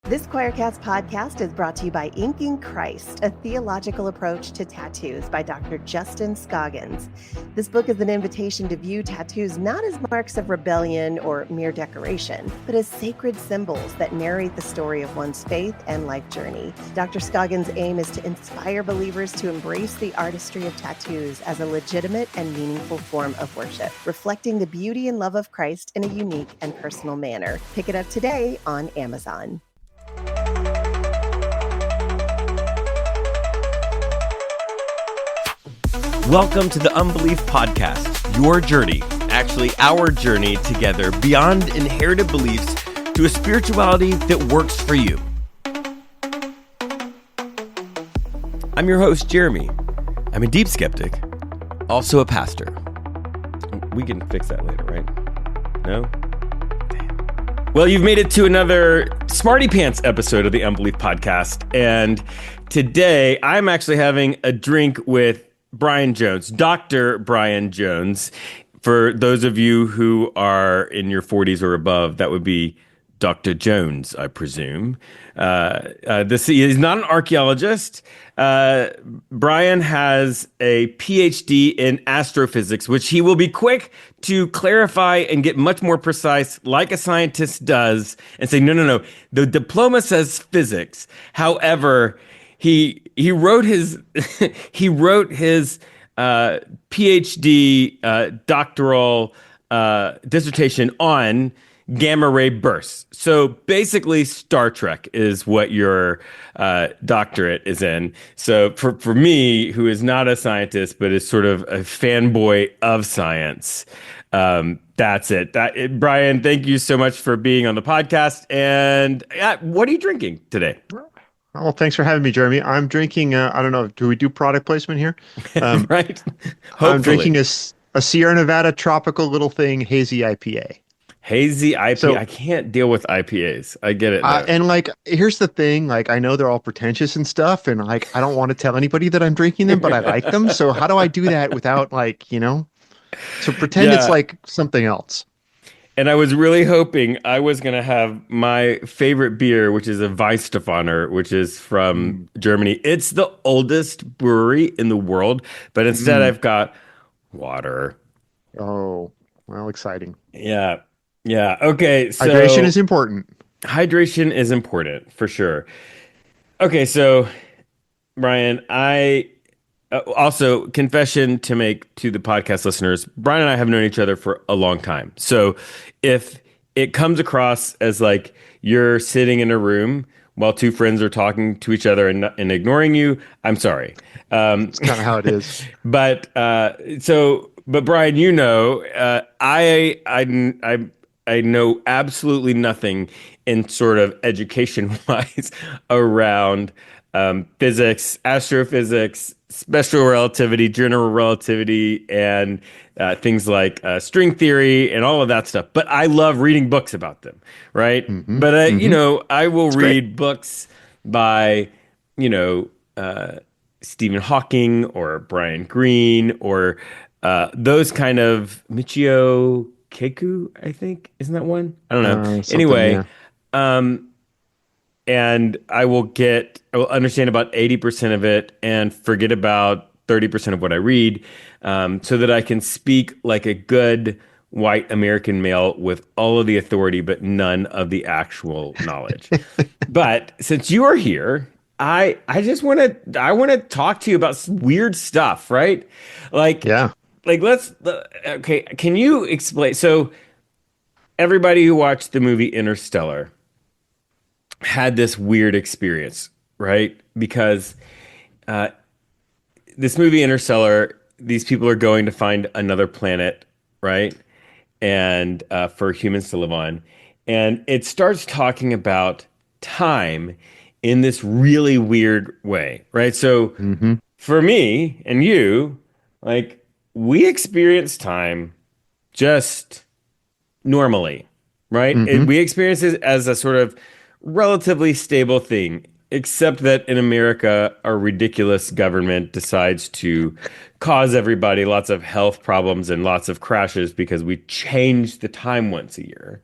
This Choircast podcast is brought to you by Inking Christ, a theological approach to tattoos by Dr. Justin Scoggins. This book is an invitation to view tattoos not as marks of rebellion or mere decoration, but as sacred symbols that narrate the story of one's faith and life journey. Dr. Scoggins' aim is to inspire believers to embrace the artistry of tattoos as a legitimate and meaningful form of worship, reflecting the beauty and love of Christ in a unique and personal manner. Pick it up today on Amazon. Welcome to the Unbelief Podcast, your journey, actually our journey together beyond inherited beliefs to a spirituality that works for you. I'm your host, Jeremy. I'm a deep skeptic, also a pastor. We can fix that later, right? No? Damn. Well, you've made it to another Smarty Pants episode of the Unbelief Podcast, and today I'm actually having a drink with Brian Jones, Dr. Brian Jones. For those of you who are in your 40s or above, that would be Dr. Jones, I presume. He's not an archaeologist. Brian has a PhD in astrophysics, which he will be quick to clarify and get much more precise, like a scientist does, and say, no. The diploma says physics. However, he wrote his PhD doctoral dissertation on gamma ray bursts. So basically, Star Trek is what your doctorate is in. So for me, who is not a scientist but is sort of a fanboy of science, that's it. Brian, thank you so much for being on the podcast. And what are you drinking today? Well, thanks for having me, Jeremy. I'm drinking, I don't know, do we do product placement here? Right. Hopefully. I'm drinking a Sierra Nevada tropical little thing, hazy IPA. Hazy IPA. So, I can't deal with IPAs. I get it. And here's the thing, I know they're all pretentious and stuff, and I don't want to tell anybody that I'm drinking them, but I like them. So how do I do that without so pretend it's like something else. And I was really hoping I was going to have my favorite beer, which is a Weihenstephaner, which is from Germany. It's the oldest brewery in the world, but instead I've got water. Oh, well, exciting. Yeah. Okay. So hydration is important. Hydration is important, for sure. Okay. So, Brian, also, confession to make to the podcast listeners, Brian and I have known each other for a long time. So if it comes across as like you're sitting in a room while two friends are talking to each other and ignoring you, I'm sorry. It's kind of how it is. But Brian, I know absolutely nothing in sort of education-wise around physics, astrophysics, special relativity, general relativity, and things like string theory and all of that stuff. But I love reading books about them, right? Mm-hmm. But, I will read books by, Stephen Hawking or Brian Greene or those kind of Michio Kaku, I think. Isn't that one? I don't know. Anyway, yeah. And I will understand about 80% of it and forget about 30% of what I read, so that I can speak like a good white American male with all of the authority, but none of the actual knowledge. But since you are here, I want to talk to you about some weird stuff, right? Okay, can you explain? So everybody who watched the movie Interstellar had this weird experience, right? Because this movie Interstellar, these people are going to find another planet, right? And for humans to live on. And it starts talking about time in this really weird way, right? So for me and you, we experience time just normally, right? We experience it as a sort of relatively stable thing, except that in America, our ridiculous government decides to cause everybody lots of health problems and lots of crashes because we change the time once a year.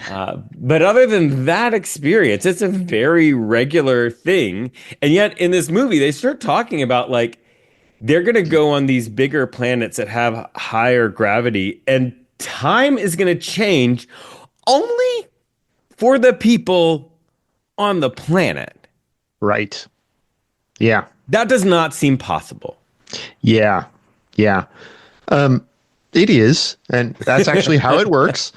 But other than that experience, it's a very regular thing. And yet in this movie, they start talking about like they're going to go on these bigger planets that have higher gravity, and time is going to change only for the people on the planet. Right. Yeah. That does not seem possible. Yeah. Yeah. It is, and that's actually how it works.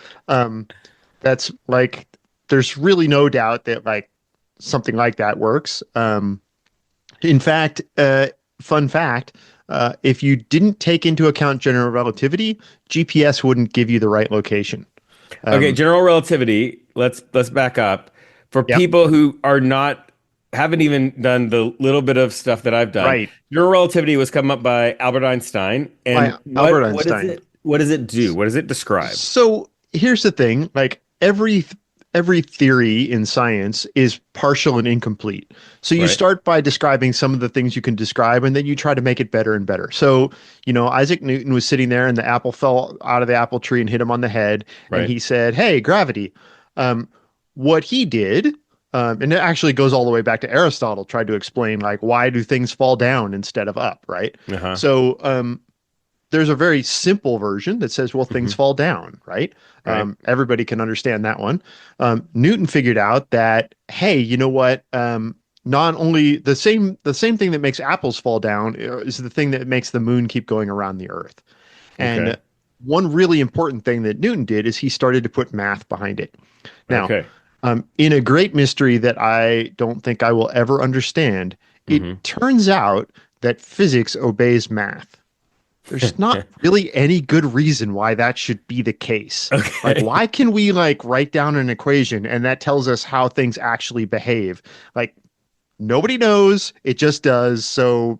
That's like, there's really no doubt that like something like that works. In fact, fun fact, if you didn't take into account general relativity, GPS wouldn't give you the right location. Okay, general relativity, let's back up. For Yep. people who are not haven't even done the little bit of stuff that I've done. Right. General relativity was come up by Albert Einstein. And By Albert what is Einstein. it? What does it do? What does it describe? So here's the thing, like every theory in science is partial and incomplete. So you Right. start by describing some of the things you can describe, and then you try to make it better and better. So, Isaac Newton was sitting there and the apple fell out of the apple tree and hit him on the head. And Right. he said, "Hey, gravity." What he did, and it actually goes all the way back to Aristotle, tried to explain like why do things fall down instead of up, right? Uh-huh. So, there's a very simple version that says, well, things Mhm. fall down, right? Right. Everybody can understand that one. Newton figured out that, hey, you know what? Not only the same thing that makes apples fall down is the thing that makes the moon keep going around the Earth. Okay. And one really important thing that Newton did is he started to put math behind it. Now, Okay. in a great mystery that I don't think I will ever understand, it Hmm. turns out that physics obeys math. There's not really any good reason why that should be the case. Like, Okay. why can we like write down an equation and that tells us how things actually behave? Like, nobody knows. It just does. So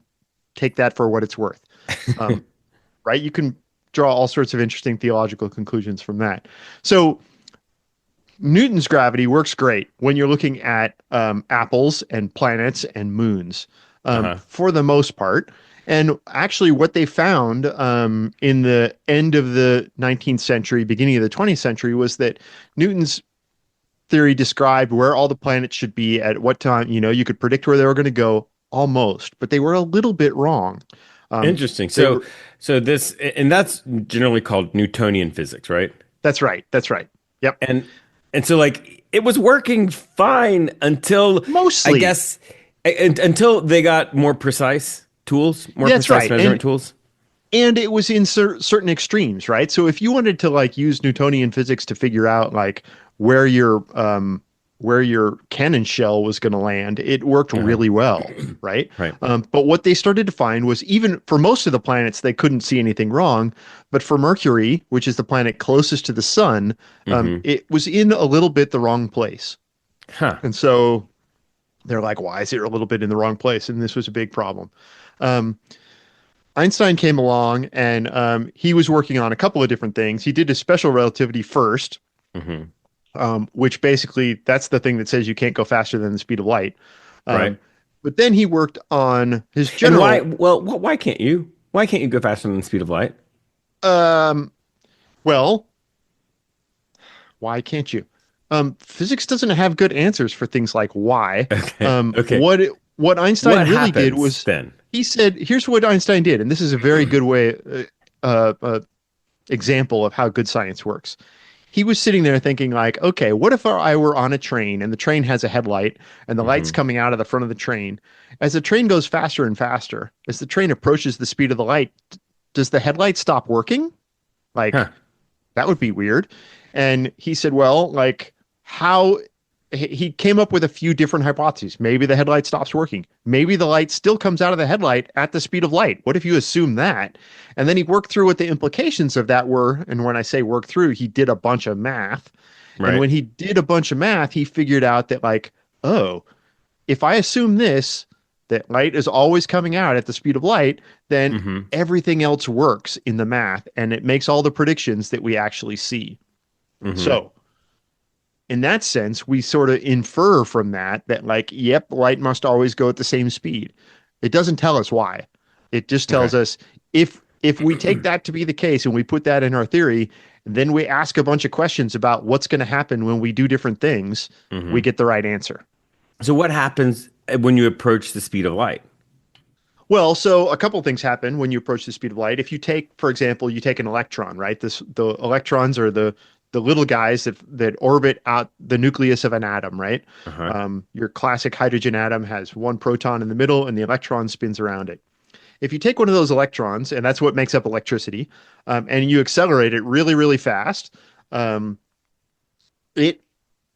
take that for what it's worth. Um, right? You can draw all sorts of interesting theological conclusions from that. So Newton's gravity works great when you're looking at apples and planets and moons, Uh-huh. for the most part. And actually, what they found in the end of the 19th century, beginning of the 20th century, was that Newton's theory described where all the planets should be at what time. You could predict where they were going to go almost, but they were a little bit wrong. Um, Interesting. they So were, so this and that's generally called Newtonian physics, right? that's right. That's right. Yep. And so like it was working fine until I Mostly. guess until they got more precise tools, more That's precise right. measurement tools. And it was in certain extremes, right? So if you wanted to like use Newtonian physics to figure out like where your where your cannon shell was going to land, it worked Uh-huh. really well, right? Right. But what they started to find was even for most of the planets, they couldn't see anything wrong. But for Mercury, which is the planet closest to the sun, Hmm. it was in a little bit the wrong place. Huh. And so they're like, why is it a little bit in the wrong place? And this was a big problem. Um, Einstein came along and he was working on a couple of different things. He did his special relativity first, Hmm. which basically that's the thing that says you can't go faster than the speed of light. Right. Um, but then he worked on his And why? general. Well, why can't you? Why can't you go faster than the speed of light? Um, well, why can't you? Physics doesn't have good answers for things like why. Okay. Um, Okay. what what Einstein What really did happens was then? he said, "Here's what Einstein did," and this is a very good way example of how good science works. He was sitting there thinking like, okay, what if I were on a train and the train has a headlight and the light's Hmm. coming out of the front of the train. As the train goes faster and faster, as the train approaches the speed of the light, does the headlight stop working? Like, Huh. that would be weird. And he said, well, like how he came up with a few different hypotheses. Maybe the headlight stops working. Maybe the light still comes out of the headlight at the speed of light. What if you assume that? And then he worked through what the implications of that were. And when I say work through, he did a bunch of math. And Right. when he did a bunch of math, he figured out that like, oh, if I assume this, that light is always coming out at the speed of light, then Hmm. everything else works in the math and it makes all the predictions that we actually see. Hmm. So in that sense, we sort of infer from that like, yep, light must always go at the same speed. It doesn't tell us why. It just tells Okay. us if we take that to be the case and we put that in our theory, Then we ask a bunch of questions about what's going to happen when we do different things. We get the right answer. So what happens when you approach the speed of light? Well, so a couple things happen when you approach the speed of light. If you take, for example, you take an electron, right? The electrons are the little guys that orbit out the nucleus of an atom, right? Uh-huh. Your classic hydrogen atom has one proton in the middle, and the electron spins around it. If you take one of those electrons, and that's what makes up electricity, and you accelerate it really, really fast, um, it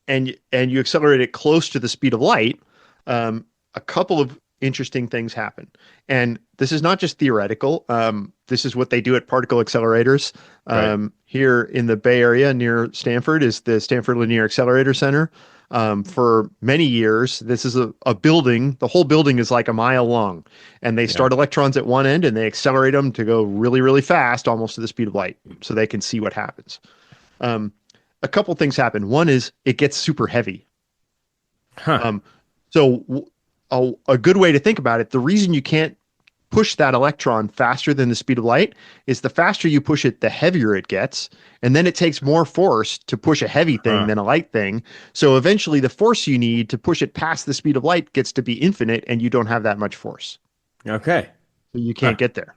and you accelerate it close to the speed of light, a couple of interesting things happen. And this is not just theoretical. This is what they do at particle accelerators. Right. Here in the Bay Area near Stanford is the Stanford Linear Accelerator Center. For many years, this is a building. The whole building is like a mile long. And they start electrons at one end and they accelerate them to go really, really fast, almost to the speed of light, so they can see what happens. A couple things happen. One is it gets super heavy. Huh. So a good way to think about it, the reason you can't push that electron faster than the speed of light is the faster you push it, the heavier it gets. And then it takes more force to push a heavy thing than a light thing. So eventually the force you need to push it past the speed of light gets to be infinite, and you don't have that much force. Okay. So you can't get there.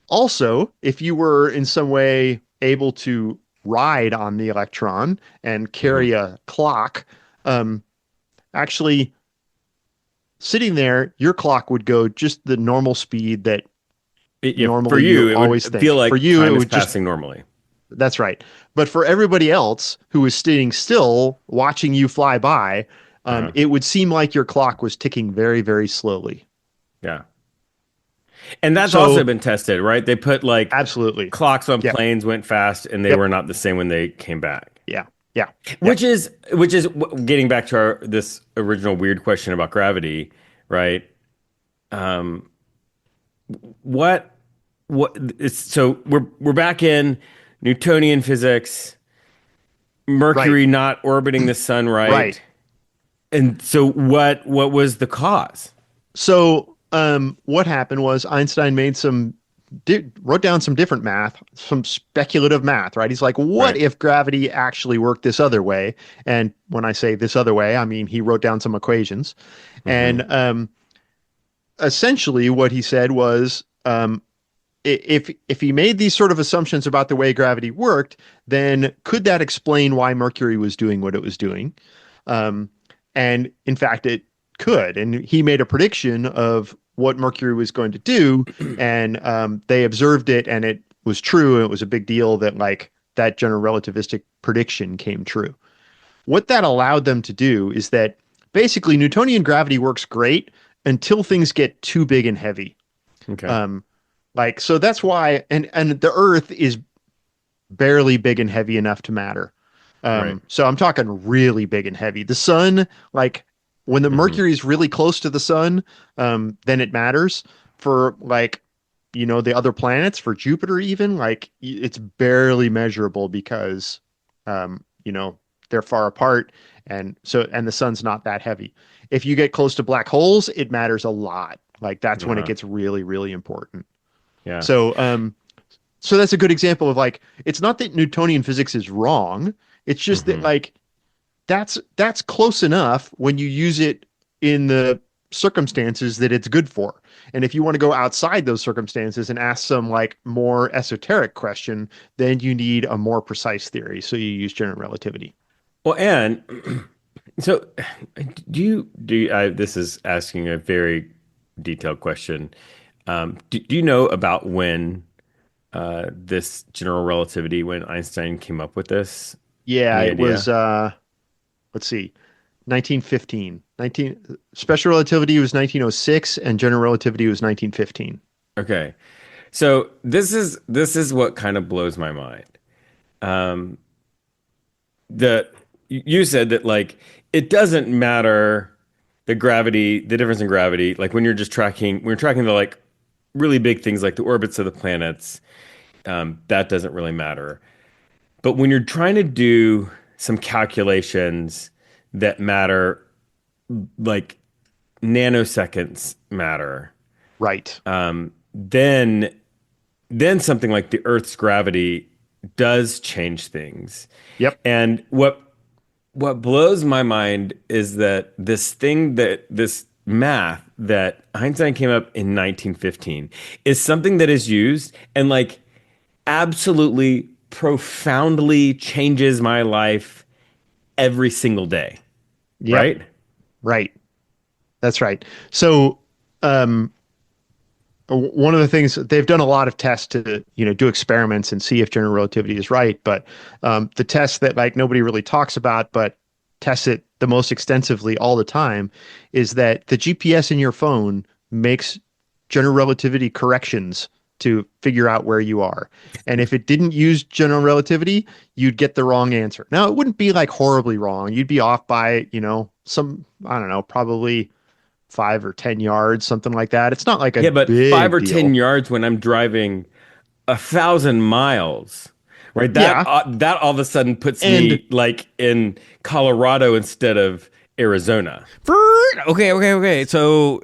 Also, if you were in some way able to ride on the electron and carry a clock, actually sitting there, your clock would go just the normal speed that normally for you, it always would think. feel like For you, time it is would just passing normally. that's right. But for everybody else who was sitting still watching you fly by, it would seem like your clock was ticking very, very slowly. Yeah. And that's also So been tested, right? They put like absolutely. clocks on Yep. planes went fast and they Yep. were not the same when they came back. Yeah. Yeah. Which is getting back to this original weird question about gravity, right? Um, so we're back in Newtonian physics, Right. Mercury not orbiting the sun right. Right. And so what was the cause? So what happened was Einstein made wrote down some different math, some speculative math, right? He's like, what Right. if gravity actually worked this other way? And when I say this other way, I mean he wrote down some equations. Mm-hmm. And essentially what he said was, if he made these sort of assumptions about the way gravity worked, then could that explain why Mercury was doing what it was doing? And in fact, it could. And he made a prediction of what Mercury was going to do, and they observed it, and it was true. And it was a big deal that like that general relativistic prediction came true. What that allowed them to do is that basically Newtonian gravity works great until things get too big and heavy. Okay. So that's why, and the Earth is barely big and heavy enough to matter. Right. So I'm talking really big and heavy. The sun, like when the Mercury is really close to the sun, then it matters. For like, the other planets, for Jupiter even, like it's barely measurable because, they're far apart, and the sun's not that heavy. If you get close to black holes, it matters a lot. Like that's when it gets really, really important. Yeah. So that's a good example of like, it's not that Newtonian physics is wrong. It's just that like, that's close enough when you use it in the circumstances that it's good for. And if you want to go outside those circumstances and ask some like more esoteric question, then you need a more precise theory. So you use general relativity. Well, and so this is asking a very detailed question. Do you know about when this general relativity, when Einstein came up with this? Yeah, Any it idea? was, let's see, 1915. Special relativity was 1906 and general relativity was 1915. Okay. So this is what kind of blows my mind. Um, you said that like it doesn't matter the difference in gravity, like when we're tracking the like really big things like the orbits of the planets, that doesn't really matter. But when you're trying to do some calculations that matter, like nanoseconds matter, Right. then something like the Earth's gravity does change things. Yep. And what blows my mind is that this math that Einstein came up in 1915 is something that is used and like absolutely profoundly changes my life every single day, Yep. right? Right. That's right. So, um, one of the things they've done a lot of tests to, do experiments and see if general relativity is right. But the test that like nobody really talks about, but tests it the most extensively all the time, is that the GPS in your phone makes general relativity corrections to figure out where you are. And if it didn't use general relativity, you'd get the wrong answer. Now, it wouldn't be like horribly wrong. You'd be off by, I don't know, probably 5 or 10 yards, something like that. It's not like a Yeah, but five big or 10 deal. yards when I'm driving 1,000 miles, right? Yeah. That all of a sudden puts And me like in Colorado instead of Arizona. Okay. So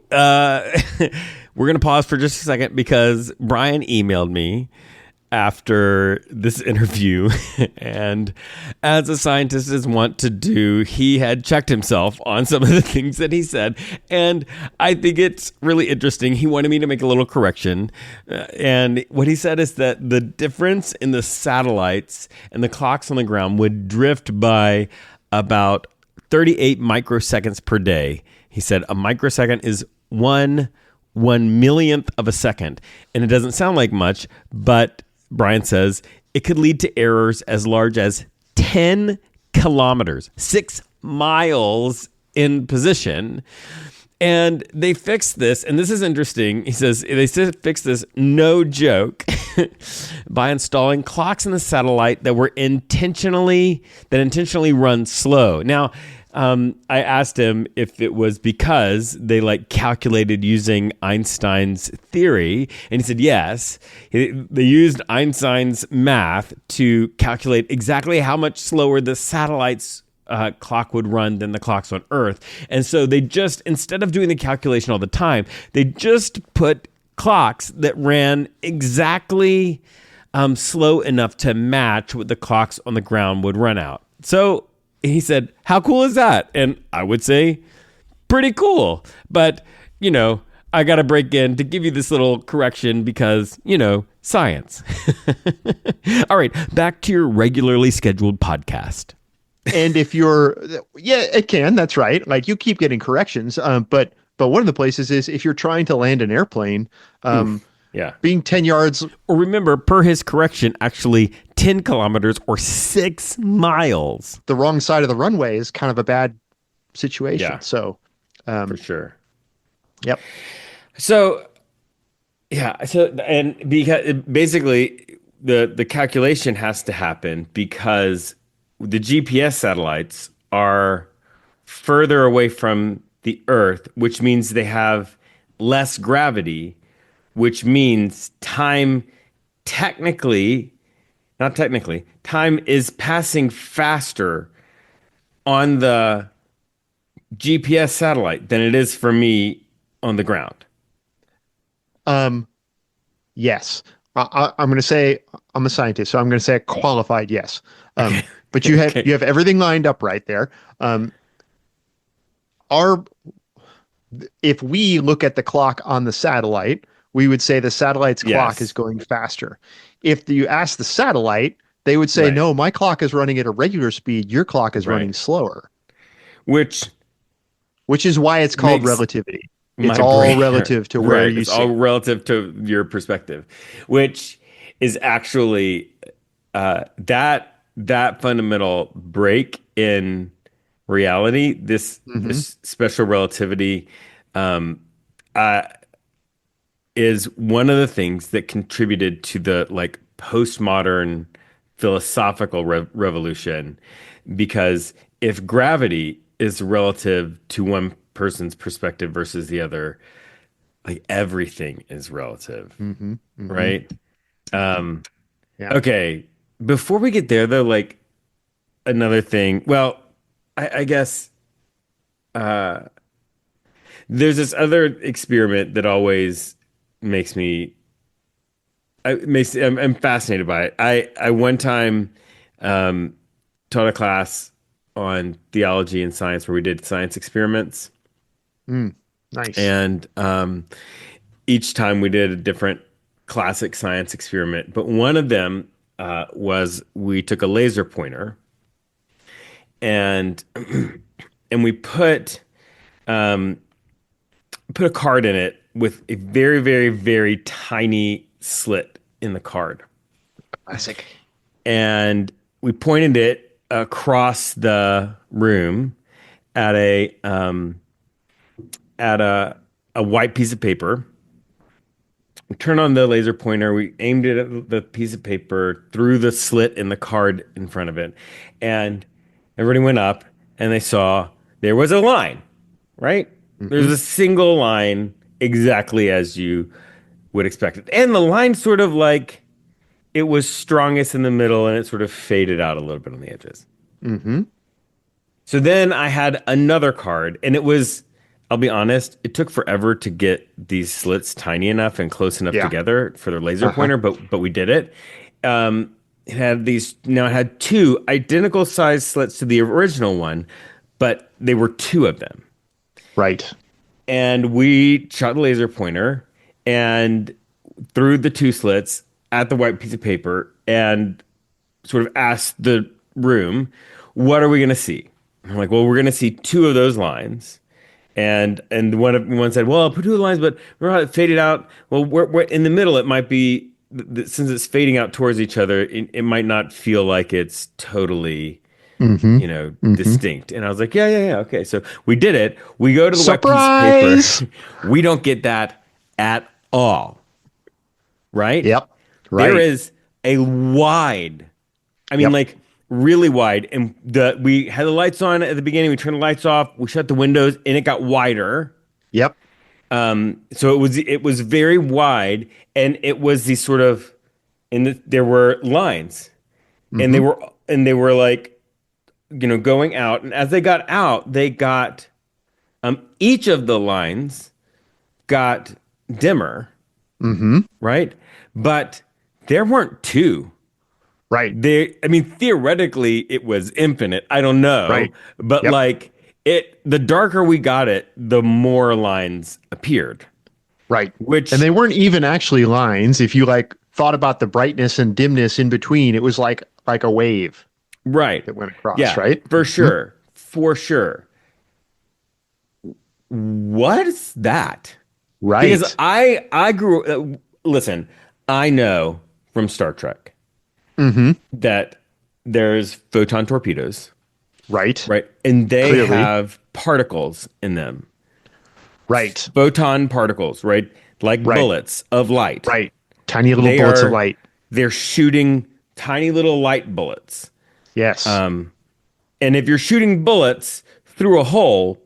we're gonna pause for just a second because Brian emailed me after this interview, and as a scientist is wont to do, he had checked himself on some of the things that he said, and I think it's really interesting. He wanted me to make a little correction, and what he said is that the difference in the satellites and the clocks on the ground would drift by about 38 microseconds per day. He said a microsecond is one millionth of a second, and it doesn't sound like much, but Brian says it could lead to errors as large as 10 kilometers, 6 miles in position. And they fixed this, and this is interesting. He says they fixed this, no joke, by installing clocks in the satellite that intentionally run slow. Now, I asked him if it was because they like calculated using Einstein's theory, and he said yes. They used Einstein's math to calculate exactly how much slower the satellite's clock would run than the clocks on Earth. And so they just, instead of doing the calculation all the time, they just put clocks that ran exactly slow enough to match what the clocks on the ground would run out. So he said, how cool is that? And I would say, pretty cool. But, I got to break in to give you this little correction because, science. All right, back to your regularly scheduled podcast. and if yeah, it can. That's right. Like you keep getting corrections. But one of the places is if you're trying to land an airplane, Yeah. being 10 yards. Or remember, per his correction, actually 10 kilometers or 6 miles. The wrong side of the runway is kind of a bad situation. Yeah. So, For sure. yep. So, yeah. So, and because basically the calculation has to happen because the GPS satellites are further away from the Earth, which means they have less gravity, which means not technically, time is passing faster on the GPS satellite than it is for me on the ground. Yes. I'm going to say I'm a scientist, so I'm going to say a qualified yes. But you have Okay. you have everything lined up right there. Our If we look at the clock on the satellite, we would say the satellite's clock Yes. is going faster. If you ask the satellite, they would say, Right. no, my clock is running at a regular speed. Your clock is running Right. slower, Which which is why it's called makes relativity. my It's all brain relative to where right. you It's all sit. relative to your perspective, which is actually that fundamental break in reality. This special relativity uh, is one of the things that contributed to the like postmodern philosophical revolution, because if gravity is relative to one person's perspective versus the other, like everything is relative, Hmm. Hmm. right? Um, Yeah. okay, before we get there though, like another thing, well, I guess there's this other experiment that always makes me I'm fascinated by it. I one time taught a class on theology and science where we did science experiments, Mm, nice. and each time we did a different classic science experiment. But one of them was we took a laser pointer and and we um, put a card in it with a very, very, very tiny slit in the card. Classic. And we pointed it across the room at a white piece of paper. We turned on the laser pointer. We aimed it at the piece of paper through the slit in the card in front of it, and everybody went up and they saw there was a line, right? There's Hmm. a single line exactly as you would expect it, and the line sort of like it was strongest in the middle and it sort of faded out a little bit on the edges. Hmm. So then I had another card, and it was, I'll be honest, it took forever to get these slits tiny enough and close enough Yeah. together for the laser Uh-huh. pointer, but we did it. It had these, now it had two identical size slits to the original one, but they were two of them. Right. And we shot the laser pointer and threw the two slits at the white piece of paper and sort of asked the room, what are we going to see? I'm like, well, we're going to see two of those lines. And one said, well, I'll put two of the lines, but remember how it faded out? Well, we're in the middle. It might be, since it's fading out towards each other, it might not feel like it's totally, Hmm. Hmm. distinct. And I was like, yeah. Okay. So we did it. We go to the white piece Surprise! of paper. We don't get that at all. Right? Yep. There Right. is a wide, I mean, Yep. like really wide. And we had the lights on at the beginning. We turned the lights off. We shut the windows, and it got wider. Yep. So it was very wide, and it was these sort of, there were lines, and they Hmm. were and they were like, going out. And as they got out, they got each of the lines got dimmer, Hmm. right? But there weren't two. Right. I mean, theoretically, it was infinite. I don't know, Right. but Yep. like the darker we got it, the more lines appeared. Right. Which, And they weren't even actually lines. If you like thought about the brightness and dimness in between, it was like a wave right? that went across, Yeah, right? for Mhm. sure, for sure. What's that? Right. Because I grew. Listen, I know from Star Trek Hmm. that there's photon torpedoes, Right. right? And they Clearly. have particles in them. Right. Photon particles, right? Like Right. bullets of light. Right. Tiny little They bullets of are light. they're shooting tiny little light bullets. Yes. And if you're shooting bullets through a hole,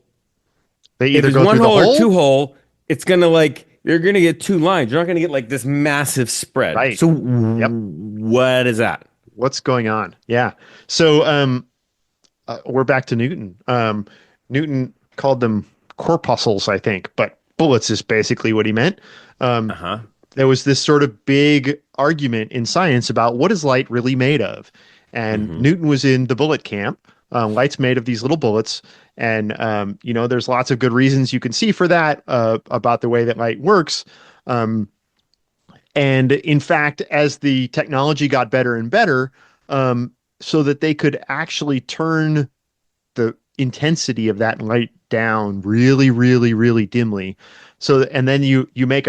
They if either there's go one through the hole or hole. two hole, it's gonna like you're gonna get two lines. You're not gonna get like this massive spread. Right. So Yep. what is that? What's going on? Yeah. So we're back to Newton. Newton called them corpuscles, I think, but bullets is basically what he meant. Uh-huh. There was this sort of big argument in science about what is light really made of. And Mm-hmm. Newton was in the bullet camp. Light's made of these little bullets. And, there's lots of good reasons you can see for that about the way that light works. And in fact, as the technology got better and better, so that they could actually turn the intensity of that light down really, really, really dimly. So, and then you make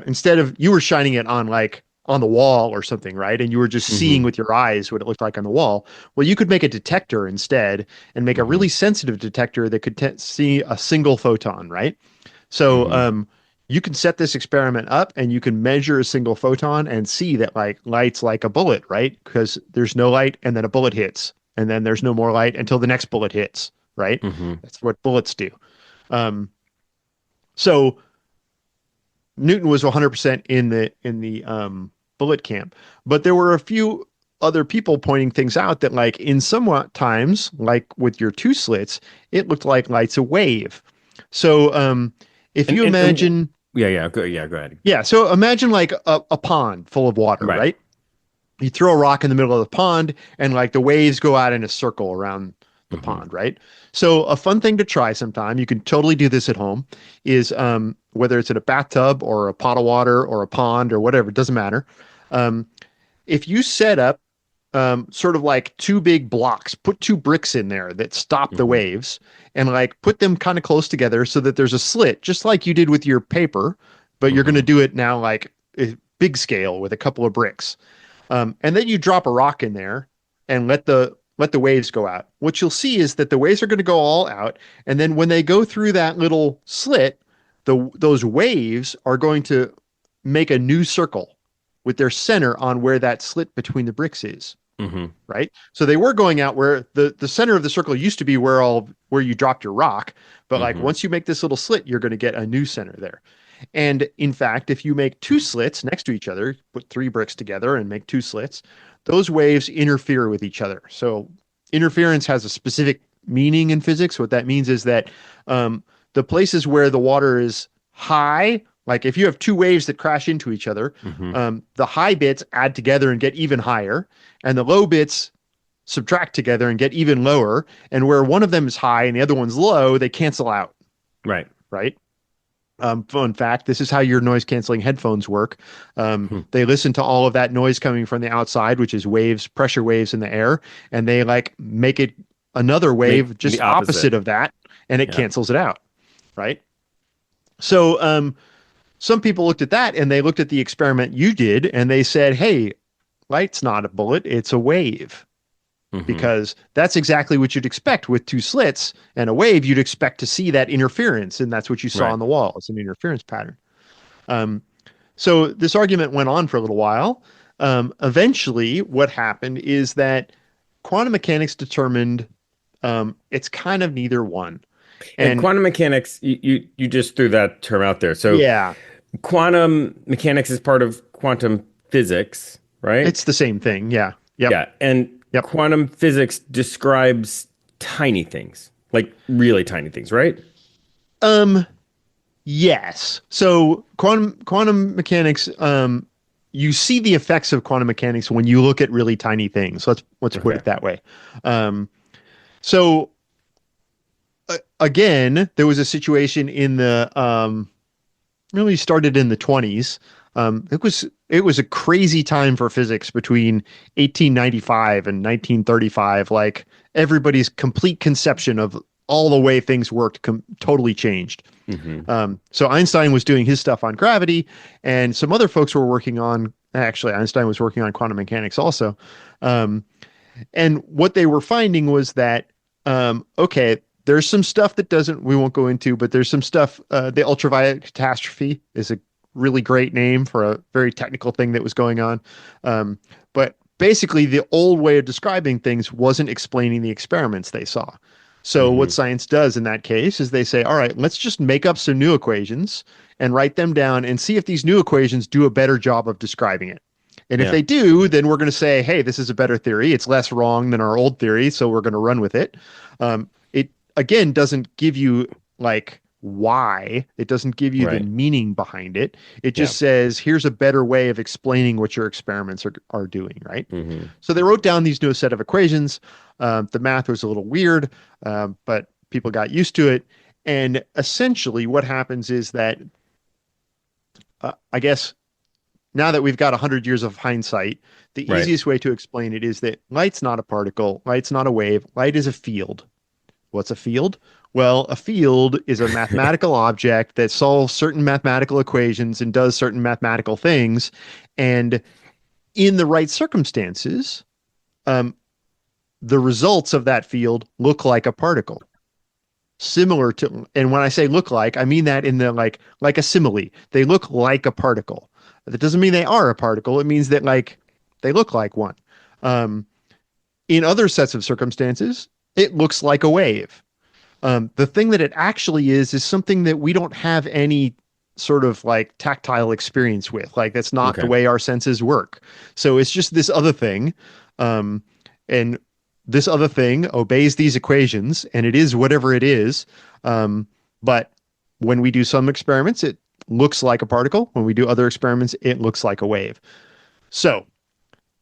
instead of, you were shining it on like on the wall or something, right? And you were just seeing with your eyes what it looked like on the wall. Well, you could make a detector instead and make a really sensitive detector that could see a single photon, right? So, you can set this experiment up and you can measure a single photon and see that like light's like a bullet, right? Because there's no light and then a bullet hits and then there's no more light until the next bullet hits, right? Mm-hmm. That's what bullets do. So Newton was 100% in the bullet camp, but there were a few other people pointing things out that like in somewhat times, like with your two slits, it looked like light's a wave. So if you imagine, Go ahead. Yeah. So imagine like a pond full of water, Right. right? You throw a rock in the middle of the pond and like the waves go out in a circle around the Hmm. pond, right? So a fun thing to try sometime, you can totally do this at home, is whether it's in a bathtub or a pot of water or a pond or whatever, it doesn't matter. Um, if you set up sort of like two big blocks, put two bricks in there that stop the Hmm. waves and like put them kind of close together so that there's a slit, just like you did with your paper, but you're going to Hmm. do it now like a big scale with a couple of bricks. And then you drop a rock in there and let the waves go out. What you'll see is that the waves are going to go all out, and then when they go through that little slit, those waves are going to make a new circle with their center on where that slit between the bricks is. Hmm. Right? So they were going out where the center of the circle used to be where you dropped your rock, but like Hmm. once you make this little slit, you're going to get a new center there. And in fact, if you make two slits next to each other, put three bricks together and make two slits, those waves interfere with each other. So interference has a specific meaning in physics. What that means is that the places where the water is high, like if you have two waves that crash into each other, Hmm. the high bits add together and get even higher, and the low bits subtract together and get even lower. And where one of them is high and the other one's low, they cancel out, Right. right? Fun fact, this is how your noise canceling headphones work. Hmm. They listen to all of that noise coming from the outside, which is waves, pressure waves in the air, and they like make it another wave Make just the opposite opposite. of that, and it Yeah. cancels it out, right? So some people looked at that and they looked at the experiment you did and they said, hey, light's not a bullet, it's a wave. Hmm. Because that's exactly what you'd expect with two slits and a wave. You'd expect to see that interference, and that's what you saw Right. on the wall. It's an interference pattern. Um, so this argument went on for a little while. Eventually, what happened is that quantum mechanics determined it's kind of neither one. And And quantum mechanics, you just threw that term out there. So yeah, quantum mechanics is part of quantum physics, right? it's the same thing. Yeah. Yep. Yeah. And Yep. quantum physics describes tiny things, like really tiny things, right? Um, yes. So quantum mechanics, you see the effects of quantum mechanics when you look at really tiny things. Let's put Okay. it that way. Um, so again, there was a situation in the really started in the 20s. It was a crazy time for physics between 1895 and 1935. Like everybody's complete conception of all the way things worked totally changed. Hmm. So Einstein was doing his stuff on gravity, and some other folks were working on. Actually, Einstein was working on quantum mechanics also. Um, and what they were finding was that, okay, there's some stuff that doesn't, we won't go into, but there's some stuff, the ultraviolet catastrophe is a really great name for a very technical thing that was going on. But basically, the old way of describing things wasn't explaining the experiments they saw. So what Hmm. science does in that case is they say, all right, let's just make up some new equations and write them down and see if these new equations do a better job of describing it. And if Yeah. they do, then we're going to say, hey, this is a better theory. It's less wrong than our old theory, so we're going to run with it. It again doesn't give you like why. It doesn't give you the Right. meaning behind it. It Yeah. just says, here's a better way of explaining what your experiments are doing, right? Hmm. So they wrote down these new set of equations. The math was a little weird, but people got used to it. And essentially, what happens is that I guess now that we've got 100 years of hindsight, the Right. easiest way to explain it is that light's not a particle, light's not a wave, light is a field. What's a field? Well, a field is a mathematical object that solves certain mathematical equations and does certain mathematical things. And in the right circumstances, um, the results of that field look like a particle. Similar to, and when I say look like, I mean that in the like a simile. They look like a particle. That doesn't mean they are a particle. It means that like they look like one. Um, in other sets of circumstances, it looks like a wave. The thing that it actually is something that we don't have any sort of like tactile experience with. Like that's not the Okay. way our senses work. So it's just this other thing. And this other thing obeys these equations and it is whatever it is. But when we do some experiments, it looks like a particle. When we do other experiments, it looks like a wave. So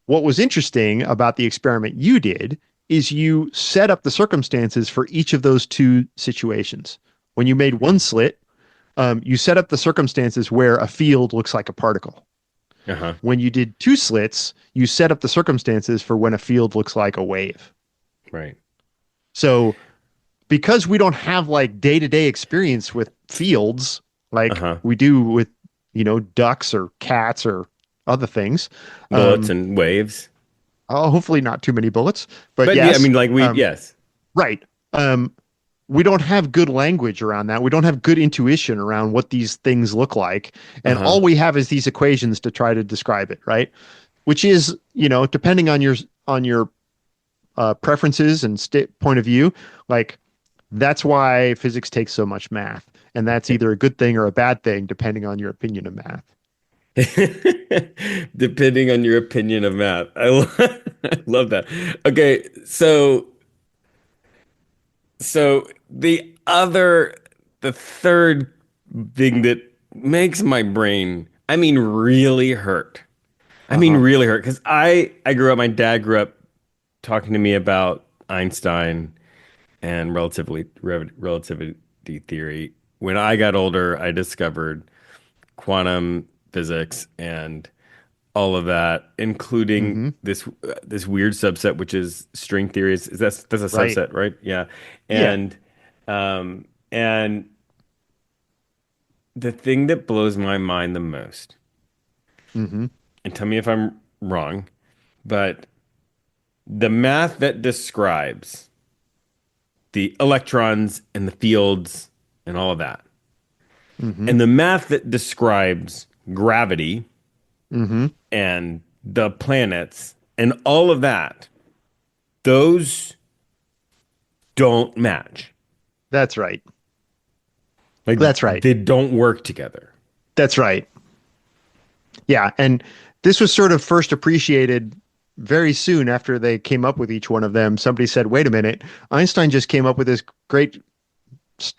what was interesting about the experiment you did is you set up the circumstances for each of those two situations. When you made one slit, you set up the circumstances where a field looks like a particle. Uh-huh. When you did two slits, you set up the circumstances for when a field looks like a wave. Right. So because we don't have like day-to-day experience with fields like we do with, ducks or cats or other things. Bullets and waves. Hopefully not too many bullets, but Yeah, yes. I mean, like yes. Right. We don't have good language around that. We don't have good intuition around what these things look like. And all we have is these equations to try to describe it, right? Which is, depending on your preferences and point of view, like that's why physics takes so much math. And that's either a good thing or a bad thing, depending on your opinion of math. Depending on your opinion of math. I love that. Okay, so the third thing that makes my brain, really hurt. Really hurt because my dad grew up talking to me about Einstein and relativity theory. When I got older, I discovered quantum physics and all of that, including this weird subset, which is string theory. That's a subset, right? Yeah. And and the thing that blows my mind the most, and tell me if I'm wrong, but the math that describes the electrons and the fields and all of that, and the math that describes gravity and the planets and all of that, those don't match. That's right. Like that's right. They don't work together. That's right. Yeah, and this was sort of first appreciated very soon after they came up with each one of them. Somebody said, wait a minute, Einstein just came up with this great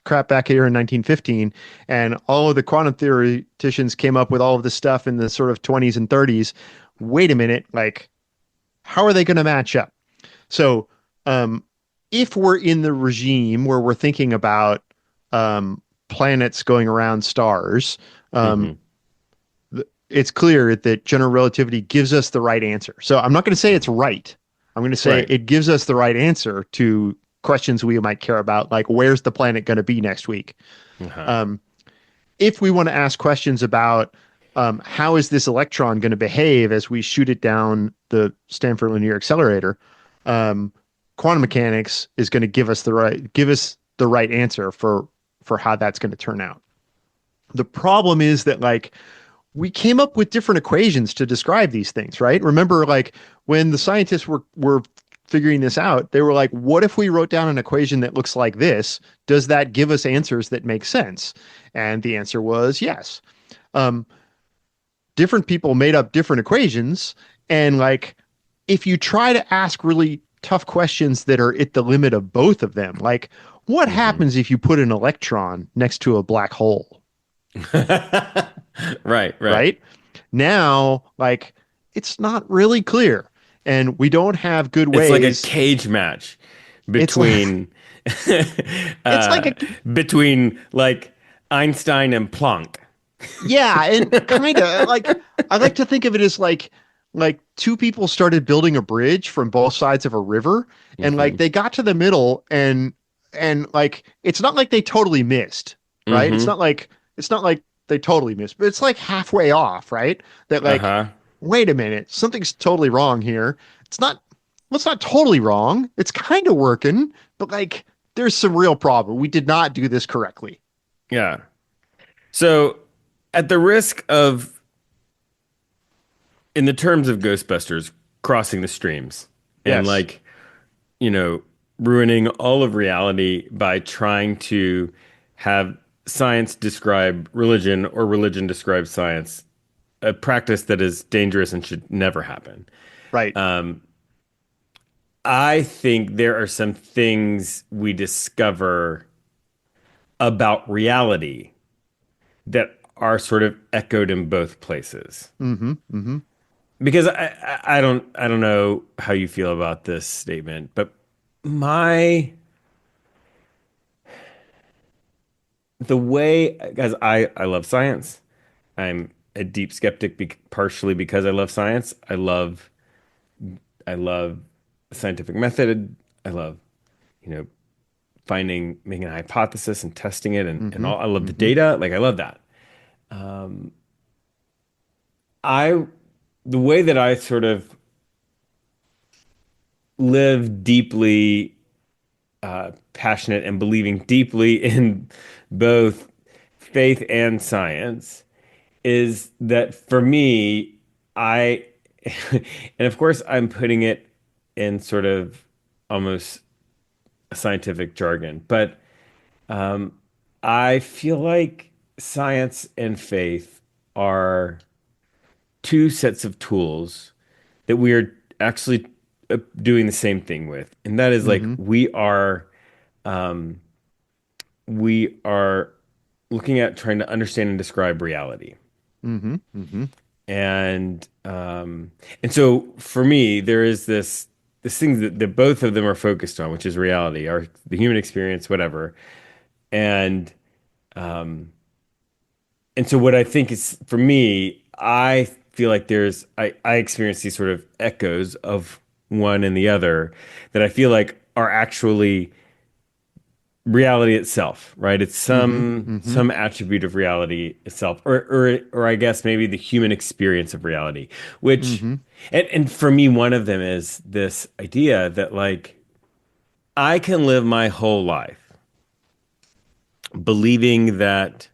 crap back here in 1915, and all of the quantum theoreticians came up with all of this stuff in the sort of 20s and 30s. Wait a minute, like, how are they going to match up? So if we're in the regime where we're thinking about planets going around stars, it's clear that general relativity gives us the right answer. So I'm not going to say it's right. I'm going to say it gives us the right answer to questions we might care about, like where's the planet going to be next week? If we want to ask questions about how is this electron going to behave as we shoot it down the Stanford Linear Accelerator, quantum mechanics is going to give us the right answer for how that's going to turn out. The problem is that like we came up with different equations to describe these things, right? Remember, like when the scientists were figuring this out, they were like, what if we wrote down an equation that looks like this? Does that give us answers that make sense? And the answer was yes. Different people made up different equations. And like, if you try to ask really tough questions that are at the limit of both of them, like what happens if you put an electron next to a black hole? Right. Now, like, it's not really clear. And we don't have good ways. It's like a cage match between between like Einstein and Planck. Yeah, and kind of like I like to think of it as like two people started building a bridge from both sides of a river, and like they got to the middle, and like it's not like they totally missed, right? It's not like they totally missed, but it's like halfway off, right? That like wait a minute, something's totally wrong here. It's not totally wrong. It's kind of working, but like there's some real problem. We did not do this correctly. Yeah. So at the risk of, in the terms of Ghostbusters, crossing the streams and like, ruining all of reality by trying to have science describe religion or religion describe science, a practice that is dangerous and should never happen. Right. I think there are some things we discover about reality that are sort of echoed in both places. Mm-hmm. Mm-hmm. Because I don't know how you feel about this statement, but my the way, guys, I love science. I'm a deep skeptic partially because I love science. I love the scientific method. I love, you know, making a hypothesis and testing it and Mm-hmm. all. I love the Mm-hmm. data. Like I love that. Um, I the way that I sort of live deeply passionate and believing deeply in both faith and science is that for me, I, and of course, I'm putting it in sort of almost a scientific jargon, but um, I feel like science and faith are two sets of tools that we are actually doing the same thing with, and that is like Mm-hmm. um, we are looking at trying to understand and describe reality. Mm-hmm. Mm-hmm. And so for me, there is this thing that both of them are focused on, which is reality, or the human experience, whatever. And um, and so what I think is for me, I feel like I experience these sort of echoes of one and the other that I feel like are actually reality itself, right? It's Mm-hmm. some Mm-hmm. some attribute of reality itself, or I guess maybe the human experience of reality, which Mm-hmm. and for me, one of them is this idea that like I can live my whole life believing that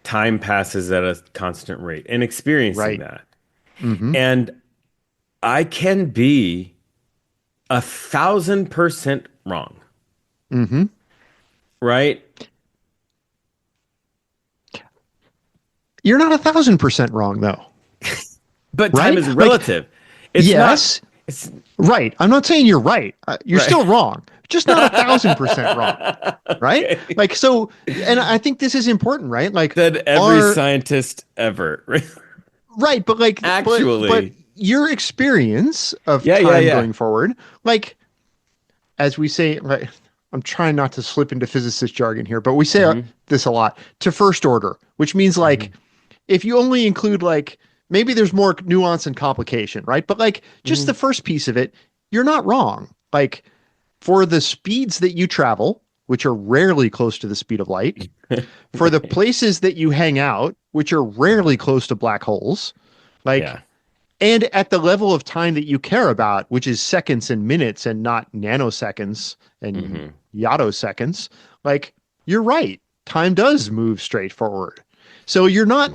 time passes at a constant rate and experiencing Right. that. Mm-hmm. And I can be 1,000% wrong, Mm-hmm. right? You're not 1,000% wrong though, But time right? is Like, relative. It's not, yes, it's right. I'm not saying you're right. You're right. still wrong, just not 1,000% wrong, right? Okay. Like, so, and I think this is important, right? Like, Said every our scientist ever. right, but like, but Actually. your experience of Yeah, yeah, time yeah. going forward, like, as we say, like, I'm trying not to slip into physicist jargon here, but we say Hmm. this a lot to first order, which means like Hmm. if you only include like maybe there's more nuance and complication, right? But like just the Hmm. first piece of it, you're not wrong. Like for the speeds that you travel, which are rarely close to the speed of light, for the Right. places that you hang out, which are rarely close to black holes, like Yeah. and at the level of time that you care about, which is seconds and minutes and not nanoseconds and Hmm. yotoseconds, like you're right. Time does move straight forward. So you're not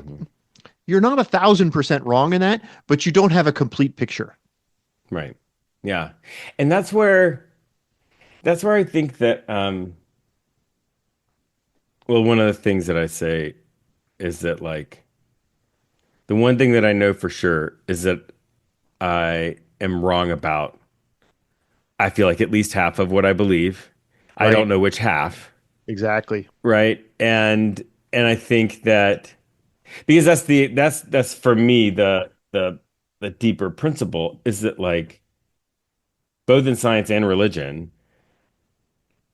1,000% wrong in that, but you don't have a complete picture. Right. Yeah. And that's where I think that well, one of the things that I say is that like the one thing that I know for sure is that I am wrong about I feel like at least half of what I believe. I don't Right. know which half, Exactly. right? And I think that because that's for me the deeper principle is that like both in science and religion,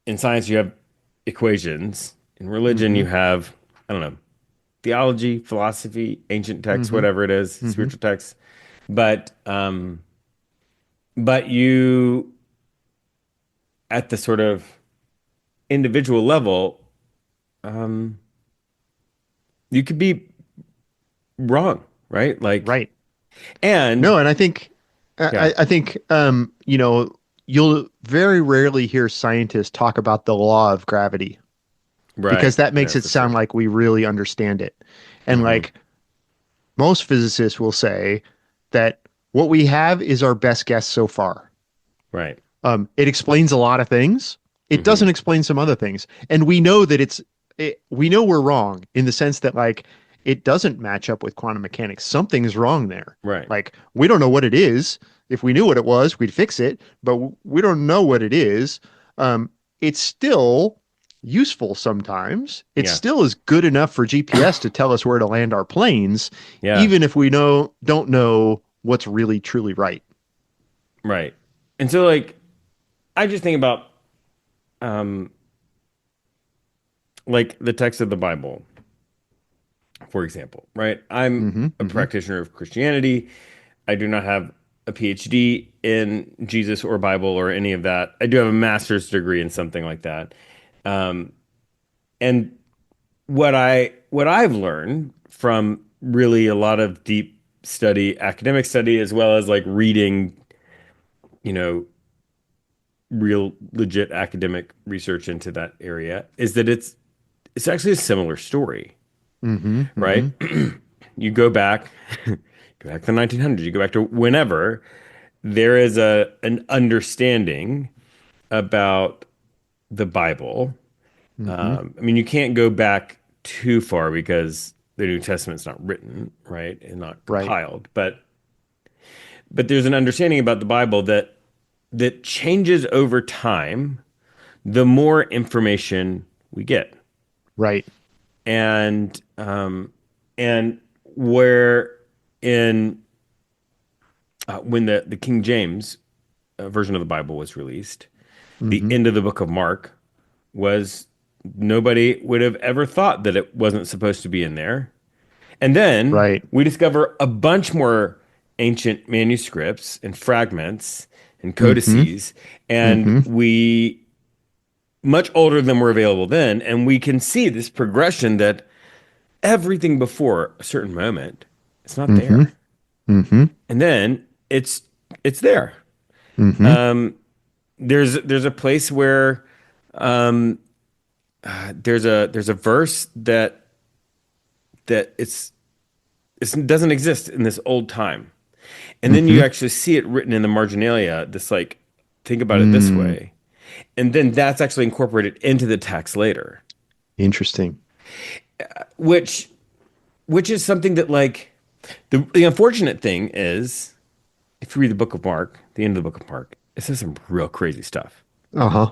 in science you have equations, in religion Mm-hmm. you have I don't know, theology, philosophy, ancient texts, Mm-hmm. whatever it is, Mm-hmm. spiritual texts. But but you at the sort of individual level, um you could be wrong, right? Like, Right. and No, and I think yeah, I think you'll very rarely hear scientists talk about the law of gravity because right. that No, makes it for sound sure. like we really understand it. And Hmm. like most physicists will say that what we have is our best guess so far. Right. It explains a lot of things. It Hmm. doesn't explain some other things. And we know that we know we're wrong in the sense that like it doesn't match up with quantum mechanics. Something's wrong there. Right. Like we don't know what it is. If we knew what it was, we'd fix it, but we don't know what it is. It's still useful sometimes, it Yeah. still is good enough for GPS to tell us where to land our planes, Yeah. even if we don't know what's really truly right. Right. And so like I just think about um like the text of the Bible, for example, right? I'm Mm-hmm, a mm-hmm. practitioner of Christianity. I do not have a PhD in Jesus or Bible or any of that. I do have a master's degree in something like that. Um, and what I've learned from really a lot of deep study, academic study, as well as like reading, you know, real legit academic research into that area, is that it's actually a similar story, Mm-hmm, mm-hmm. right? You go back, go back to the 1900s, you go back to whenever there is an understanding about the Bible. Mm-hmm. I mean, you can't go back too far because the New Testament's not written, right, and not Right, compiled. But there's an understanding about the Bible that changes over time the more information we get, right. and where in when the King James version of the Bible was released, the Mm-hmm. end of the book of Mark was nobody would have ever thought that it wasn't supposed to be in there. And then Right. we discover a bunch more ancient manuscripts and fragments and Mm-hmm. codices, and Mm-hmm. we much older than were available then, and we can see this progression that everything before a certain moment, it's not Mm-hmm. there. Mm-hmm. And then it's there. Mm-hmm. Um, there's a place where um, there's a verse that it doesn't exist in this old time, and then Mm-hmm. you actually see it written in the marginalia. This like think about it this Mm. way, and then that's actually incorporated into the text later, Interesting. which which is something that like the unfortunate thing is if you read the book of Mark, the end of the book of Mark, it says some real crazy stuff. Uh-huh.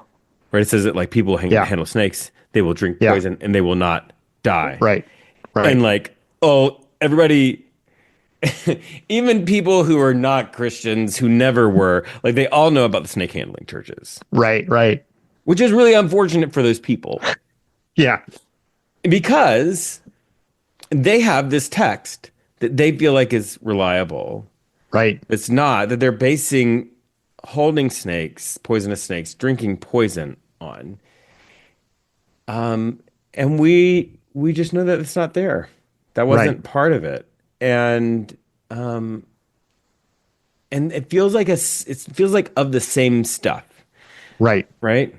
Right? It says that like people Yeah. handle snakes, they will drink Yeah. poison and they will not die. Right. Right. And like, oh, everybody, even people who are not Christians, who never were, like they all know about the snake handling churches, Right. Right. which is really unfortunate for those people Yeah. because they have this text that they feel like is reliable. Right. It's not, that they're basing holding snakes, poisonous snakes, drinking poison on. And we just know that it's not there. That Right. wasn't part of it. Um and it feels like it feels like of the same stuff, Right. right?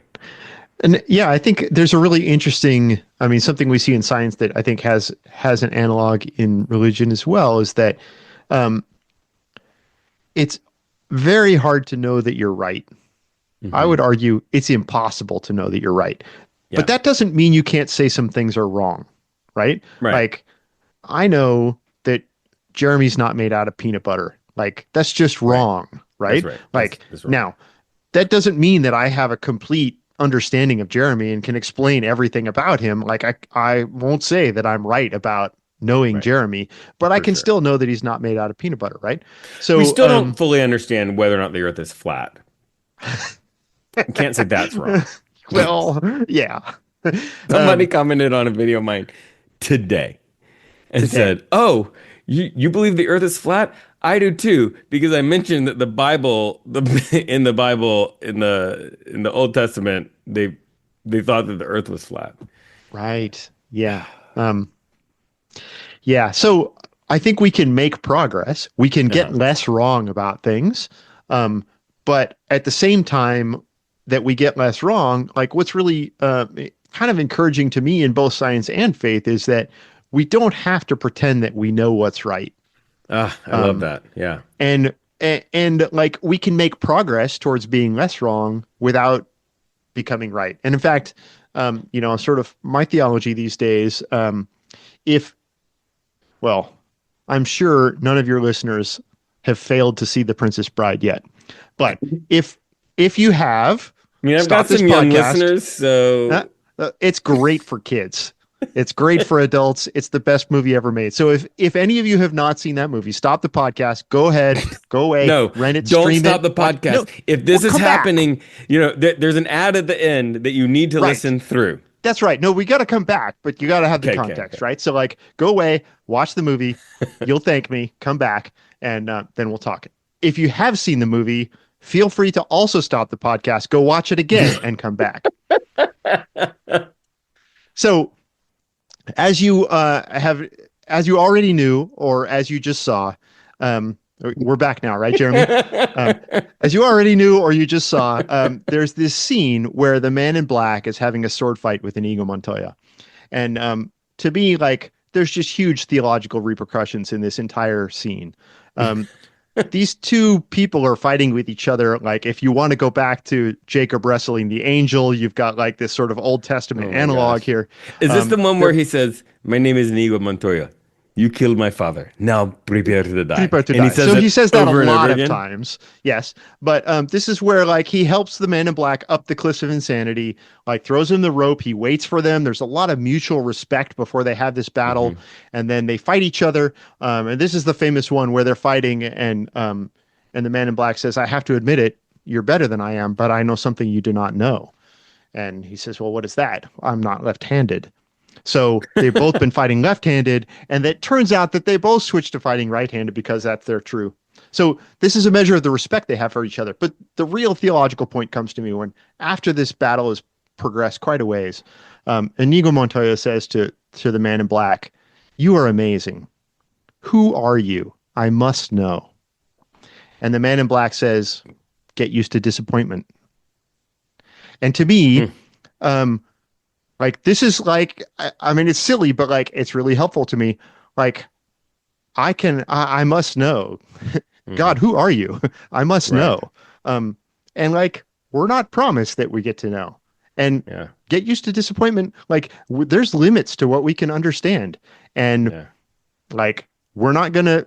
And yeah, I think there's a really interesting, I mean, something we see in science that I think has an analog in religion as well is that um, it's very hard to know that you're right. I would argue it's impossible to know that you're right. Yeah. But that doesn't mean you can't say some things are wrong, right? Right. Like, I know that Jeremy's not made out of peanut butter. Like, that's just wrong, right? That's right. Like, That's right. now, that doesn't mean that I have a complete understanding of Jeremy and can explain everything about him. Like, I won't say that I'm right about knowing Right. Jeremy, but I For can sure. still know that he's not made out of peanut butter, right? So, We still don't fully understand whether or not the earth is flat. You can't say that's wrong. well, yeah. Somebody commented on a video of mine today and said, "Oh, you believe the earth is flat? I do too, because I mentioned that the Bible, in the Bible, in the Old Testament, they thought that the earth was flat." Right. Yeah. Yeah. So I think we can make progress. We can get less wrong about things. But at the same time that we get less wrong, like what's really kind of encouraging to me in both science and faith is that we don't have to pretend that we know what's right. I love that. Yeah. And like we can make progress towards being less wrong without becoming right. And in fact, sort of my theology these days, well, I'm sure none of your listeners have failed to see The Princess Bride yet. But if you have, I mean, I've stop got this some young podcast. listeners, so It's great for kids. It's great for adults. It's the best movie ever made. So if any of you have not seen that movie, stop the podcast. Go ahead, go away, No, rent it, don't stream stop it. the podcast. No, If this well, is come back. happening, there's an ad at the end that you need to Right. listen through. That's right. No, we got to come back, but you got to have the Okay, context, okay. right? So like, go away, watch the movie. You'll thank me. Come back, and then we'll talk. If you have seen the movie, feel free to also stop the podcast, go watch it again, and come back. So, as you already knew, or as you just saw, we're back now, right, Jeremy? As you already knew, or you just saw, there's this scene where the man in black is having a sword fight with Inigo Montoya, and to me, like, there's just huge theological repercussions in this entire scene. These two people are fighting with each other. Like, if you want to go back to Jacob wrestling the angel, you've got like this sort of Old Testament analog here. Is this the one where he says, "My name is Inigo Montoya. You killed my father. Now prepare to die." Prepare to and die. He says that a over and lot over of again? times. Yes. But this is where like he helps the man in black up the cliffs of insanity, like throws him the rope. He waits for them. There's a lot of mutual respect before they have this battle. And then they fight each other. And this is the famous one where they're fighting and the man in black says, "I have to admit it, you're better than I am, but I know something you do not know." And he says, "Well, what is that? I'm not left-handed." So they've both been fighting left-handed, and it turns out that they both switched to fighting right-handed because that's their true. So this is a measure of the respect they have for each other. But the real theological point comes to me when, after this battle has progressed quite a ways, Inigo Montoya says to the man in black, "You are amazing. Who are you? I must know." And the man in black says, "Get used to disappointment." And to me, like, this is like, I mean, it's silly, but like, it's really helpful to me. Like, I must know. God, who are you? I must know. And like, we're not promised that we get to know. And get used to disappointment. Like, there's limits to what we can understand. And like, we're not going to,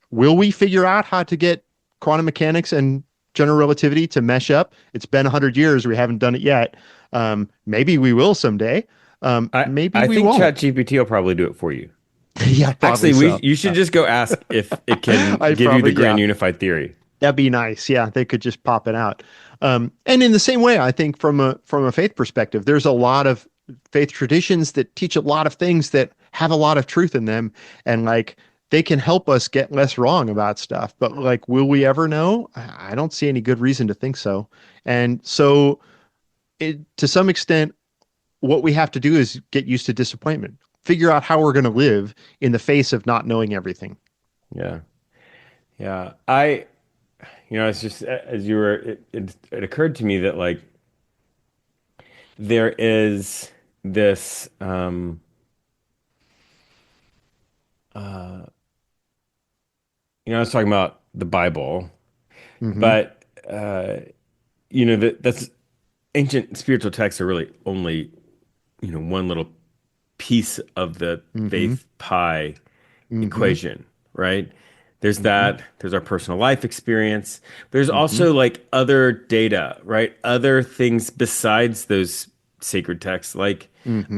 will we figure out how to get quantum mechanics and general relativity to mesh up? It's been 100 years. We haven't done it yet. Maybe we will someday. Maybe I we think won't. ChatGPT will probably do it for you. Yeah, Actually, so. you should just go ask if it can give you the grand unified theory. That'd be nice. Yeah, they could just pop it out. And in the same way, I think from a faith perspective, there's a lot of faith traditions that teach a lot of things that have a lot of truth in them, and like, they can help us get less wrong about stuff. But like, will we ever know? I don't see any good reason to think so. And so, to some extent, what we have to do is get used to disappointment. Figure out how we're going to live in the face of not knowing everything. Yeah. It's just, as you were, it occurred to me that like, there is this, I was talking about the Bible, but, that's ancient spiritual texts are really only, one little piece of the faith pie equation, right? There's that, there's our personal life experience. There's also like other data, right? Other things besides those sacred texts, like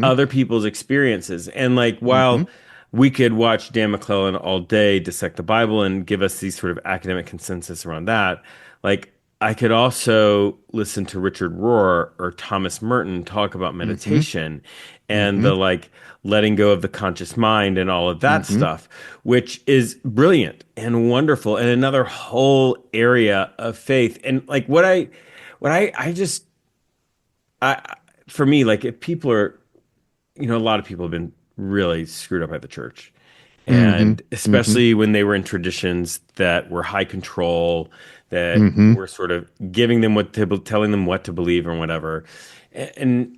other people's experiences. And like, while we could watch Dan McClellan all day dissect the Bible and give us these sort of academic consensus around that, like, I could also listen to Richard Rohr or Thomas Merton talk about meditation and the like letting go of the conscious mind and all of that stuff, which is brilliant and wonderful and another whole area of faith. And like, for me, like, if people are, a lot of people have been really screwed up by the church. And especially when they were in traditions that were high control, that were sort of giving them telling them what to believe or whatever. And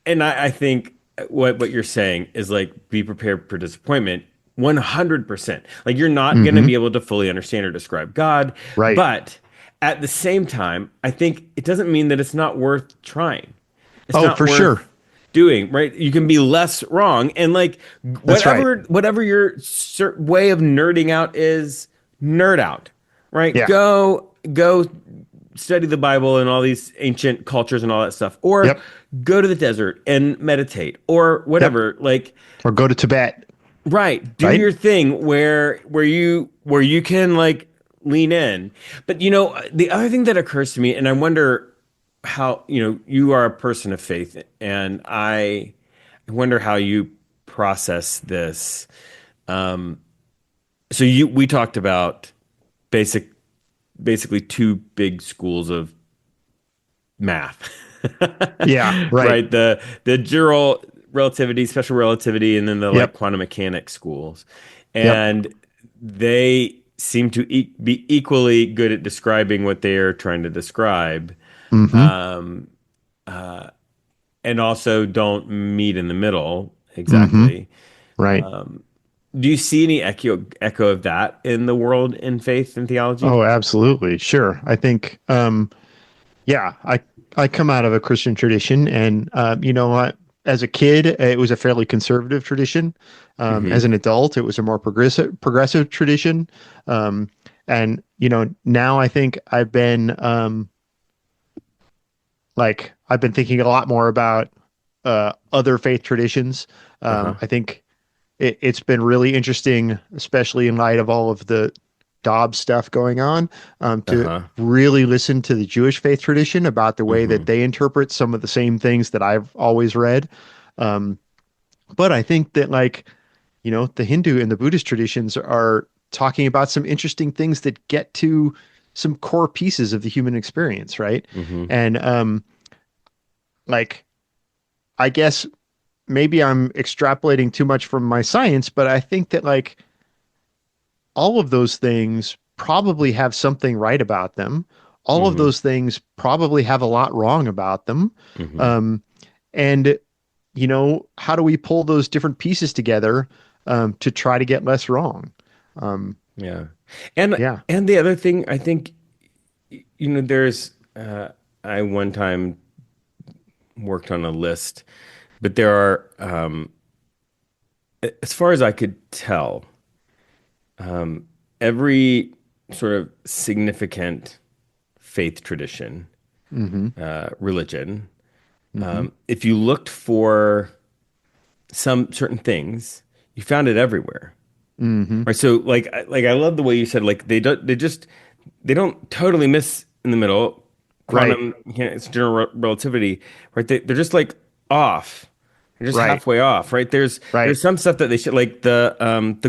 I think what you're saying is like, be prepared for disappointment 100%. Like, you're not going to be able to fully understand or describe God. Right. But at the same time, I think it doesn't mean that it's not worth trying. It's not for worth sure. doing, right? You can be less wrong. And like, whatever your way of nerding out is, nerd out, right? Yeah. Go study the Bible and all these ancient cultures and all that stuff, or Yep. go to the desert and meditate, or Yep. whatever. Like, Or go to Tibet, right, do right? your thing where you can like lean in. But the other thing that occurs to me, and I wonder how, you are a person of faith, and I wonder how you process this. So we talked about basically two big schools of math. Yeah, right. Right, the general relativity, special relativity, and then the like Yep. quantum mechanics schools. Yep. And they seem to be equally good at describing what they are trying to describe, Mm-hmm. um, and also don't meet in the middle Mm-hmm. exactly. Right. Do you see any echo of that in the world in faith and theology? Oh, absolutely. Sure. I think, yeah, I come out of a Christian tradition, and you know what? As a kid, it was a fairly conservative tradition. As Hmm. an adult, it was a more progressive tradition. Um, and now I think I've been thinking a lot more about other faith traditions. Uh-huh. I think it's been really interesting, especially in light of all of the Dobbs stuff going on, to Uh-huh. really listen to the Jewish faith tradition about the way that Hmm. they interpret some of the same things that I've always read. Um, but I think that, like, the Hindu and the Buddhist traditions are talking about some interesting things that get to some core pieces of the human experience, right? Hmm. And like, I guess maybe I'm extrapolating too much from my science, but I think that, like, all of those things probably have something right about them. All of Hmm. those things probably have a lot wrong about them. Hmm. Um, and, how do we pull those different pieces together to try to get less wrong? Um, Yeah. And yeah. and the other thing, I think, there's I one time worked on a list, but there are as far as I could tell, every sort of significant faith tradition, Mm-hmm. religion, Mm-hmm. if you looked for some certain things, you found it everywhere. Mm-hmm. Right. So like I love the way you said, like they don't totally miss in the middle. Right. Quantum mechanics, general relativity, right? They're just like off. They're just Right. halfway off, right? There's Right. there's some stuff that they should, like the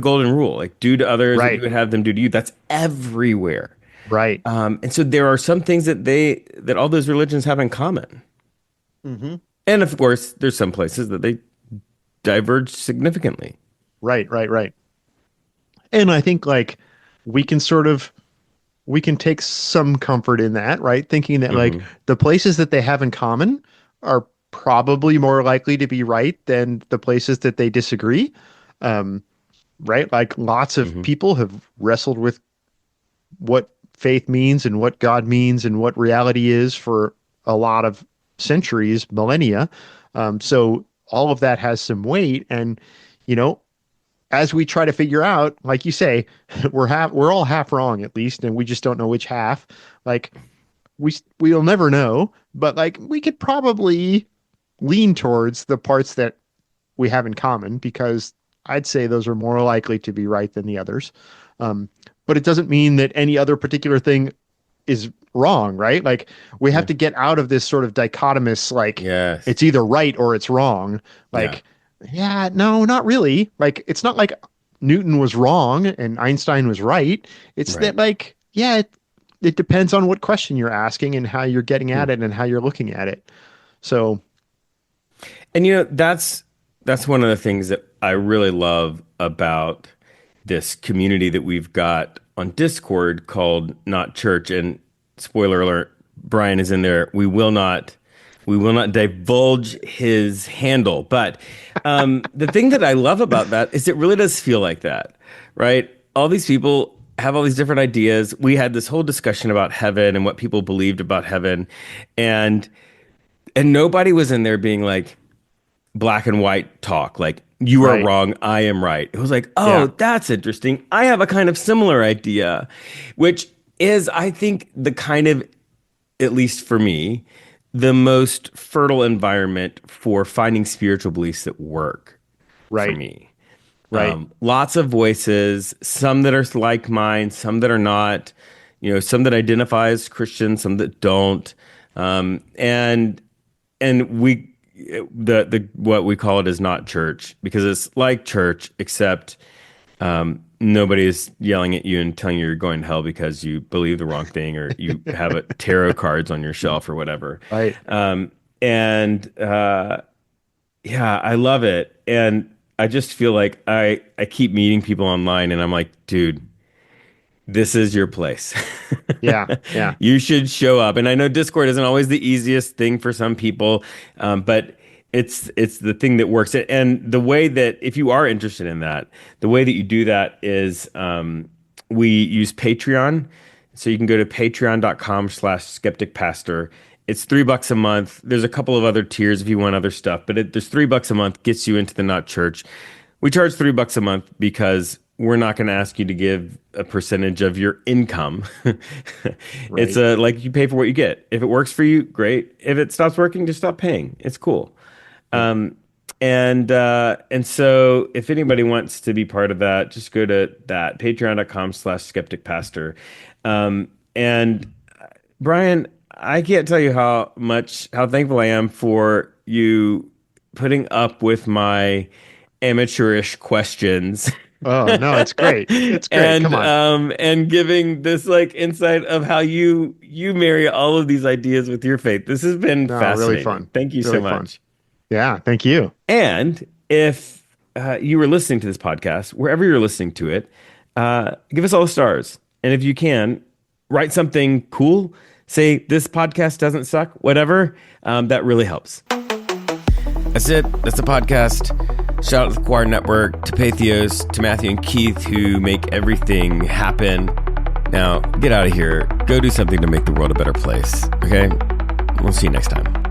golden rule, like do to others what you Right. would have them do to you. That's everywhere. Right. And so there are some things that all those religions have in common. Mm-hmm. And of course, there's some places that they diverge significantly. Right. Right. Right. And I think, like, we can sort of we can take some comfort in that, right? Thinking that, like, Hmm. the places that they have in common are probably more likely to be right than the places that they disagree. Um, right? Like, lots of Hmm. people have wrestled with what faith means and what God means and what reality is for a lot of centuries, millennia. So all of that has some weight. And, you know, as we try to figure out, like you say, we're all half wrong at least, and we just don't know which half. Like, we'll never know, but, like, we could probably lean towards the parts that we have in common, because I'd say those are more likely to be right than the others. Um, but it doesn't mean that any other particular thing is wrong, right? Like, we have Yeah. to get out of this sort of dichotomous, like, Yes. it's either right or it's wrong. Yeah. Like, yeah, no, not really. Like, it's not like Newton was wrong and Einstein was right. It's Right. that, like, yeah, it depends on what question you're asking and how you're getting Hmm. at it and how you're looking at it. So, And that's one of the things that I really love about this community that we've got on Discord called Not Church. And spoiler alert, Brian is in there. We will not divulge his handle. But the thing that I love about that is it really does feel like that, right? All these people have all these different ideas. We had this whole discussion about heaven and what people believed about heaven, and nobody was in there being like black and white talk, like you are right. wrong, I am right. It was like, oh, Yeah. that's interesting. I have a kind of similar idea, which is, I think, the kind of at least for me, the most fertile environment for finding spiritual beliefs that work for Right. me. Right. Lots of voices, some that are like mine, some that are not, some that identify as Christian, some that don't. And we, the what we call it is not church, because it's like church, except nobody is yelling at you and telling you you're going to hell because you believe the wrong thing or you have tarot cards on your shelf or whatever. Right. Yeah, I love it. And I just feel like I keep meeting people online and I'm like, dude, this is your place. Yeah. Yeah. You should show up. And I know Discord isn't always the easiest thing for some people, but it's the thing that works. And the way that, if you are interested in that, the way that you do that is we use Patreon. So you can go to patreon.com/skepticpastor. It's $3 a month. There's a couple of other tiers if you want other stuff, but there's $3 a month, gets you into the Not Church. We charge $3 a month because we're not going to ask you to give a percentage of your income. It's like you pay for what you get. If it works for you, great. If it stops working, just stop paying. It's cool. And so if anybody wants to be part of that, just go to that patreon.com/skepticpastor. And Brian, I can't tell you how thankful I am for you putting up with my amateurish questions. Oh no, it's great. It's great. And Come on. and giving this like insight of how you marry all of these ideas with your faith. This has been fascinating. Really fun. Thank you Really so fun. much. Yeah, thank you. And if you were listening to this podcast, wherever you're listening to it, give us all the stars. And if you can, write something cool. Say, this podcast doesn't suck, whatever. That really helps. That's it. That's the podcast. Shout out to the Choir Network, to Patheos, to Matthew and Keith, who make everything happen. Now, get out of here. Go do something to make the world a better place. Okay? We'll see you next time.